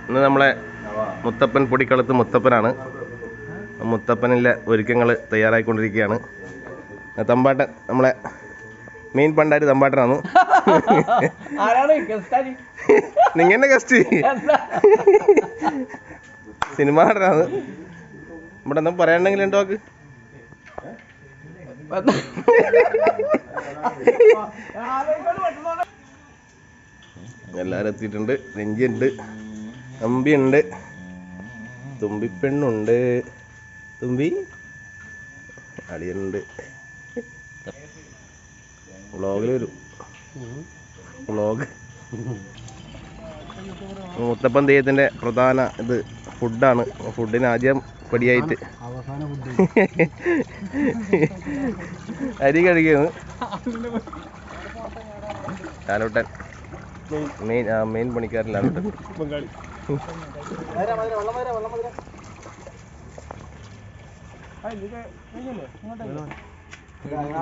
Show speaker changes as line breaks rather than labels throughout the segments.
ഇന്ന് നമ്മളെ മുത്തപ്പൻ പൊടിക്കളത്ത് മുത്തപ്പനാണ്. മുത്തപ്പനിലെ ഒരുക്കങ്ങൾ തയ്യാറായിക്കൊണ്ടിരിക്കുകയാണ്. തമ്പാട്ടൻ നമ്മളെ മെയിൻ പണ്ടാരി തമ്പാട്ടനാണ്. നിങ്ങനെ ഗസ്റ്റ് സിനിമ നടനാണ്. ഇവിടെ എന്താ പറയാനുണ്ടെങ്കിൽ ഉണ്ടോ? എല്ലാവരും എത്തിയിട്ടുണ്ട്. രഞ്ജിയുണ്ട്, അമ്പിയുണ്ട്, തുമ്പിപ്പെണ്ണുണ്ട്, തുമ്പി അടിയുണ്ട്. വ്ളോഗിൽ വരും. വ്ളോഗ് മുത്തപ്പൻ തെയ്യത്തിൻ്റെ പ്രധാന ഇത് ഫുഡാണ്. ഫുഡിന് ആദ്യം പടിയായിട്ട് അരി കഴിക്കുന്നു. ലാലോട്ടൻ മെയിൻ പണിക്കാരൻ ലാലോട്ടൻ.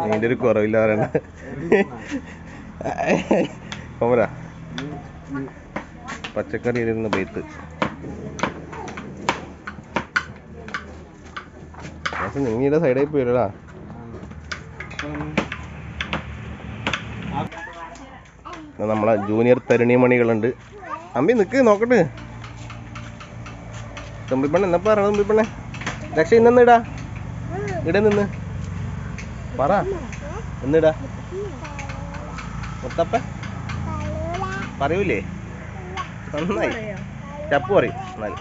അതിൻ്റെ ഒരു കുറവില്ല പറയണ്ട. കോമര പച്ചക്കറി ഇരുന്ന് ബെയ്ത്ത് നിങ്ങളുടെ സൈഡായി പോയില്ലടാ. നമ്മളെ ജൂനിയർ തരുണിമണികളുണ്ട്. അമ്പി നിക്ക് നോക്കട്ടെ. തുമ്പിപ്പെണ്ണ എന്നപ്പോ പറയണ തുമ്പിപ്പെണ്ണെ രക്ഷ ഇന്നിടാ. ഇവിടെ നിന്ന് പറ എന്നിടാ. മുത്തപ്പ പറയൂലേ? നന്നായി ചപ്പ് പറയും. എന്നാലും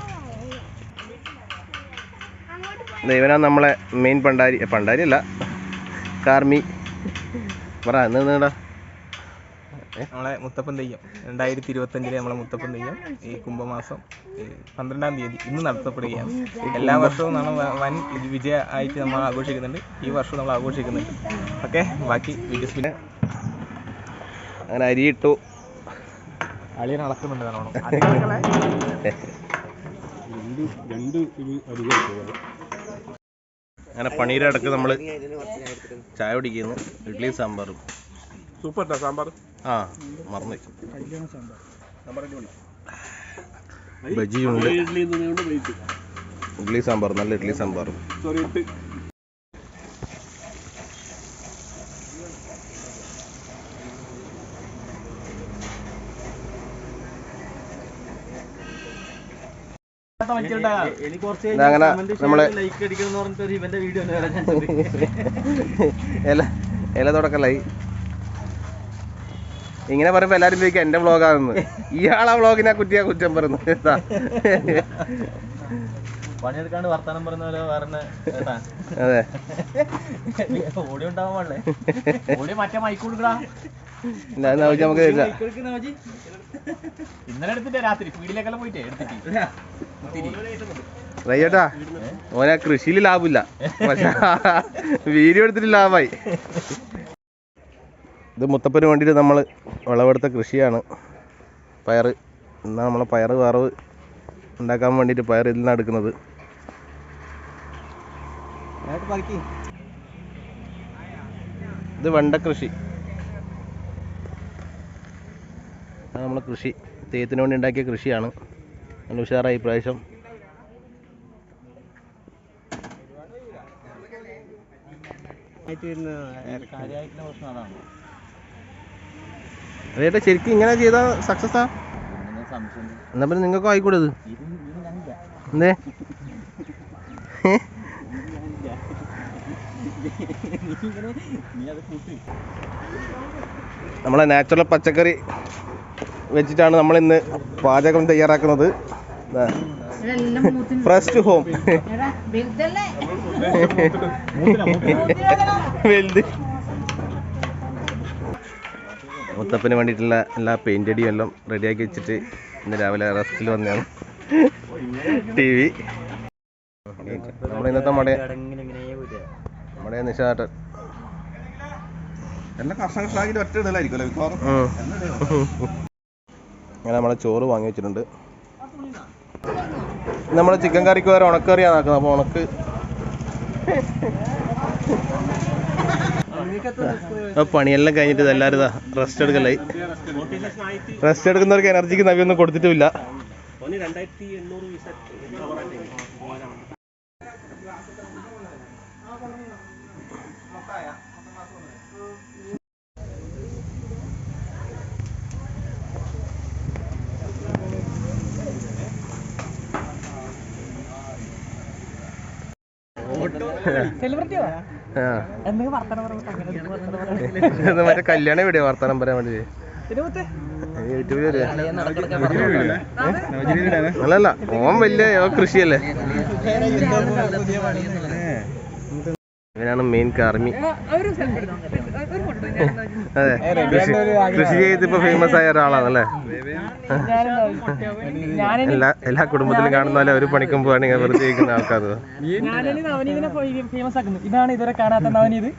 ഇവനാണ് നമ്മളെ മെയിൻ പണ്ടാരി. പണ്ടാരി അല്ല, കാർമി. പറ എന്നിടാ.
നമ്മളെ മുത്തപ്പൻ തെയ്യം 2025 നമ്മളെ മുത്തപ്പൻ തെയ്യം ഈ കുംഭമാസം 12-ാം തീയതി ഇന്ന് നടത്തപ്പെടുകയാണ്. എല്ലാ വർഷവും നമ്മൾ വൻ വിജയ ആയിട്ട് നമ്മൾ ആഘോഷിക്കുന്നുണ്ട്. ഈ വർഷവും നമ്മൾ ആഘോഷിക്കുന്നുണ്ട്. ഓക്കെ, ബാക്കി വീഡിയോസ് പിന്നെ
അങ്ങനെ അരിയിട്ടു.
അളിയൻ അളക്കുന്നുണ്ട്.
അങ്ങനെ പണീരെ അടക്ക് നമ്മൾ ചായ കുടിക്കുന്നു. ഇഡ്ഡലിയും സാമ്പാറും.
സൂപ്പർ സാമ്പാർ.
ആ മറന്നു. ബജിയുണ്ട്, ഇഡ്ഡലി സാമ്പാർ. നല്ല ഇഡ്ഡലി സാമ്പാറും. അങ്ങനെ നമ്മളെ ഇല തുടക്കല്ലായി. ഇങ്ങനെ പറയുമ്പോ എല്ലാരും ചോദിക്കാം എന്റെ വ്ളോഗാണെന്ന്. ഇയാളാ വ്ളോഗിനെ കുറ്റം പറയുന്നു.
പണിയെടുക്കാണ്ട് വർത്താനം പറഞ്ഞ പോലെ പറഞ്ഞ.
അതെ,
ഓടി ഉണ്ടാവാൻ പാടില്ലേ? ഓടി മറ്റേ മൈക്ക് കൊടുക്കടാ.
നമുക്ക്
ഇന്നലെ എടുത്തിട്ടേ രാത്രി വീട്ടിലേക്കെല്ലാം പോയിട്ടേ എടുത്തിട്ട്
റയ്യേട്ടാ ഓനെ കൃഷിയിൽ ലാഭമില്ല, പക്ഷെ വീഡിയോ എടുത്തിട്ട് ലാഭമായി. ഇത് മുത്തപ്പന് വേണ്ടിയിട്ട് നമ്മൾ വിളവെടുത്ത കൃഷിയാണ്. പയർ. എന്നാൽ നമ്മളെ പയർ വറവ് ഉണ്ടാക്കാൻ വേണ്ടിയിട്ട് പയർ ഇതിൽ നിന്നാണ് എടുക്കുന്നത്. ഇത് വെണ്ട കൃഷി. അത് നമ്മളെ കൃഷി തെയ്യത്തിന് വേണ്ടി ഉണ്ടാക്കിയ കൃഷിയാണ്. നല്ല ഉഷാറായി പ്രാവശ്യം. അതേട്ടാ ശരിക്കും ഇങ്ങനെ ചെയ്താൽ സക്സസ്സാ? എന്നാ പിന്നെ നിങ്ങൾക്കും ആയിക്കൂടെ ഇത്? എന്തേ നമ്മളെ നാച്ചുറൽ പച്ചക്കറി വെച്ചിട്ടാണ് നമ്മളിന്ന് പാചകം തയ്യാറാക്കുന്നത്. Fresh home. വലുത് മുത്തപ്പന് വേണ്ടിയിട്ടുള്ള എല്ലാ പെയിൻ്റ് അടിയും എല്ലാം റെഡിയാക്കി വെച്ചിട്ട് ഇന്ന് രാവിലെ റെസ്റ്റിൽ വന്നതാണ്. TV നമ്മുടെ ഇന്നത്തെ നമ്മുടെ നിശാട്ടൻ അങ്ങനെ നമ്മളെ ചോറ് വാങ്ങി വെച്ചിട്ടുണ്ട്. നമ്മളെ ചിക്കൻ കറിക്ക് വേറെ ഉണക്കറിയാണ് ആക്കുന്നത്. അപ്പോൾ ഉണക്ക് അപ്പോൾ പണിയെല്ലാം കഴിഞ്ഞിട്ട് എല്ലാവരും ഇതാ റെസ്റ്റ് എടുക്കലായി. റെസ്റ്റ് എടുക്കുന്നവർക്ക് എനർജിക്ക് നവിയൊന്നും കൊടുത്തിട്ടുമില്ല. മറ്റേ കല്യാണം എവിടെയാ വർത്താനം പറയാൻ വേണ്ടി യൂട്യൂബിൽ അല്ലല്ല ഓൻ വലിയ കൃഷിയല്ലേ. ഇവനാണ് മെയിൻ കാർമി. അതെ, കൃഷി ചെയ്ത് ഇപ്പൊ ഫേമസ് ആയ ഒരാളാണല്ലേ. എല്ലാ കുടുംബത്തിലും കാണുന്ന പോലെ ഒരു പണിക്കും പോവാണെങ്കിൽ വെറുതെ ഇരിക്കുന്ന ആൾക്കാർ.
ഇതാണ് ഇതുവരെ കാണാത്ത നവനീത്.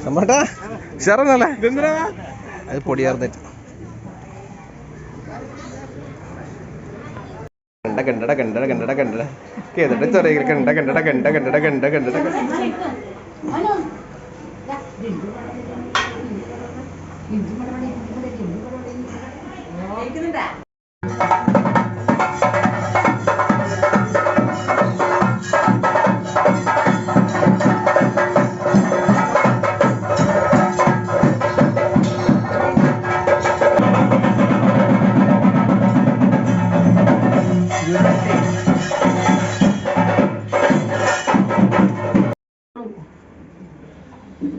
നമ്മട്ടാ ഷറന്നല്ലേ അത് പൊടിയാർന്നിട്ട് കണ്ടട കണ്ടട കണ്ടട കണ്ടട കേട്ടിട്ട് ചെറിയ കണ്ട കണ്ടട കണ്ട കണ്ടട കണ്ട കണ്ടട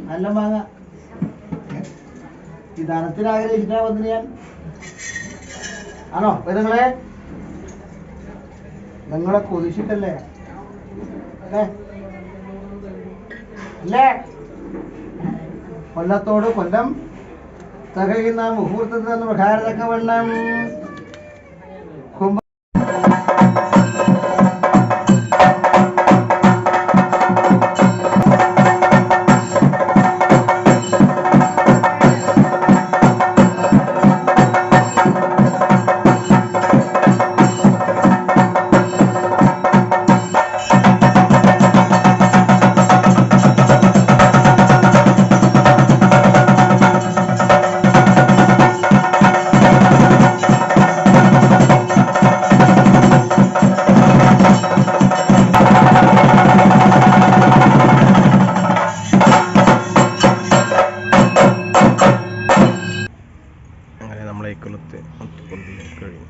നല്ല മാങ്ങ ഈ ധനത്തിന് ആഗ്രഹിച്ചിട്ടാ വന്നിന് ഞാൻ. ആണോ നിങ്ങളെ കൊതിച്ചിട്ടല്ലേ അല്ലേ? കൊല്ലത്തോട് കൊല്ലം തികയുന്ന മുഹൂർത്തത്തിൽ നിന്ന് പ്രകാരത്തക്കവണ്ണം
നമ്മളെ ഇക്കൊല്ലത്തെ കഴിഞ്ഞു.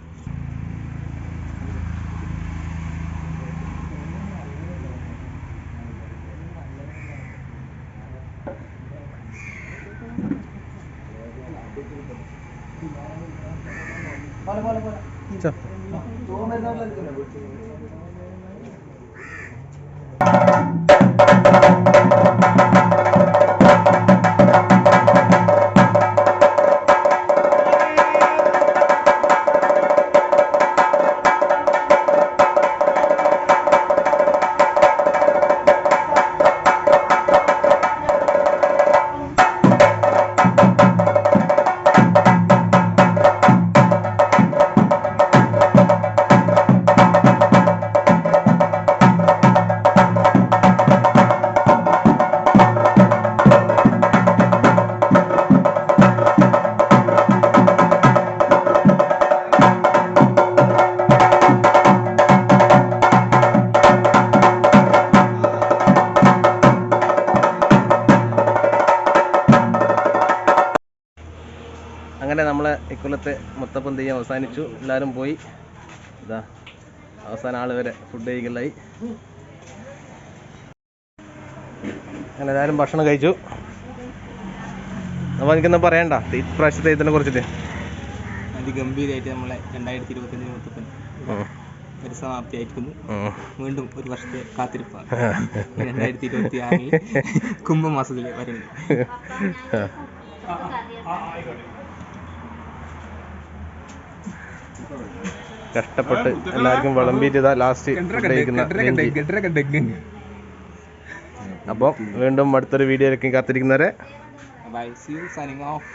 അങ്ങനെ നമ്മളെ ഇക്കൊല്ലത്തെ മുത്തപ്പൻ തെയ്യം അവസാനിച്ചു. എല്ലാവരും പോയി. ഇതാ അവസാന ആൾ വരെ ഫുഡ് കഴിക്കലായി. അങ്ങനെ എല്ലാവരും ഭക്ഷണം കഴിച്ചു. അപ്പോൾ എനിക്കൊന്നും പറയണ്ട ഇപ്രാവശ്യത്തെ തെയ്യത്തിനെ കുറിച്ചിട്ട്.
അതിഗംഭീരമായിട്ട് നമ്മളെ 2025 മുത്തപ്പൻ പരിസമാപ്തിയായിരിക്കുന്നു. വീണ്ടും ഒരു വർഷത്തെ കാത്തിരിപ്പാണ് 2026 കുംഭമാസത്തിൽ വരുന്നത്.
കഷ്ടപ്പെട്ട് എല്ലാവർക്കും വിളമ്പിയിട്ട് ഇതാ ലാസ്റ്റ് കഴിക്കുന്ന. അപ്പോൾ വീണ്ടും അടുത്തൊരു വീഡിയോയിലേക്ക് കാത്തിരിക്കുന്നവരെ
bye, see you, signing of.